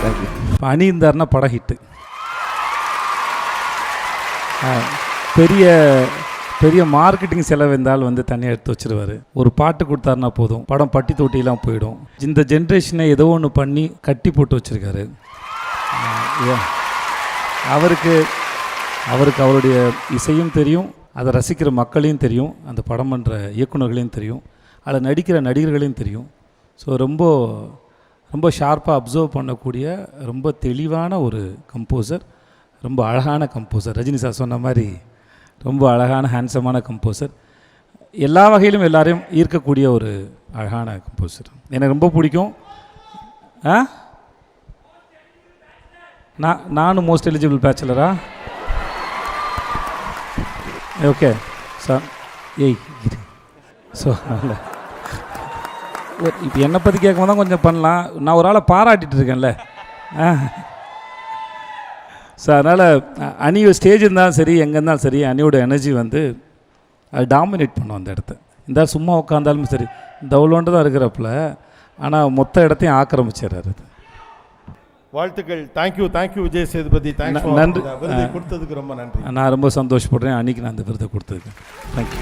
Thank you. இப்போ அணி இருந்தாருன்னா படம் ஹிட்டு. பெரிய பெரிய மார்க்கெட்டிங் செலவு இருந்தால் வந்து தனியாக எடுத்து வச்சுருவார். ஒரு பாட்டு கொடுத்தாருனா போதும், படம் பட்டி தொட்டிலாம் போயிடும். இந்த ஜென்ரேஷனை ஏதோ ஒன்று பண்ணி கட்டி போட்டு வச்சுருக்காரு. அவருக்கு அவருடைய இசையும் தெரியும், அதை ரசிக்கிற மக்களையும் தெரியும், அந்த படம் பண்ணுற இயக்குநர்களையும் தெரியும், அதில் நடிக்கிற நடிகர்களையும் தெரியும். ஸோ ரொம்ப ரொம்ப ஷார்ப்பாக அப்சர்வ் பண்ணக்கூடிய ரொம்ப தெளிவான ஒரு கம்போசர், ரொம்ப அழகான கம்போசர். ரஜினி சார் சொன்ன மாதிரி ரொம்ப அழகான ஹேண்ட்ஸமான கம்போசர், எல்லா வகையிலும் எல்லாரையும் ஈர்க்கக்கூடிய ஒரு அழகான கம்போசர். எனக்கு ரொம்ப பிடிக்கும். நானும் மோஸ்ட் எலிஜிபிள் பேச்சுலரா? Okay sir. ஸோ இல்லை, இப்போ என்னை பற்றி கேட்கும் தான் கொஞ்சம் பண்ணலாம். நான் ஒரு ஆளை பாராட்டிகிட்டு இருக்கேன்ல. ஸோ அதனால் அணி ஸ்டேஜ் இருந்தாலும் சரி, எங்கே இருந்தாலும் சரி, அணியோட எனர்ஜி வந்து அது டாமினேட் பண்ணும் அந்த இடத்த. இந்த சும்மா உட்காந்தாலும் சரி, இந்த அவ்வளோண்டு தான் இருக்கிறப்பல, ஆனால் மொத்த இடத்தையும் ஆக்கிரமிச்சிடுறாரு. வாழ்த்துக்கள். தேங்க்யூ விஜய் சேதுபதி. நன்றி. விருதை கொடுத்ததுக்கு ரொம்ப நன்றி. நான் ரொம்ப சந்தோஷப்படுறேன் அன்றைக்கி நான் அந்த விருதை கொடுத்ததுக்கு. தேங்க்யூ.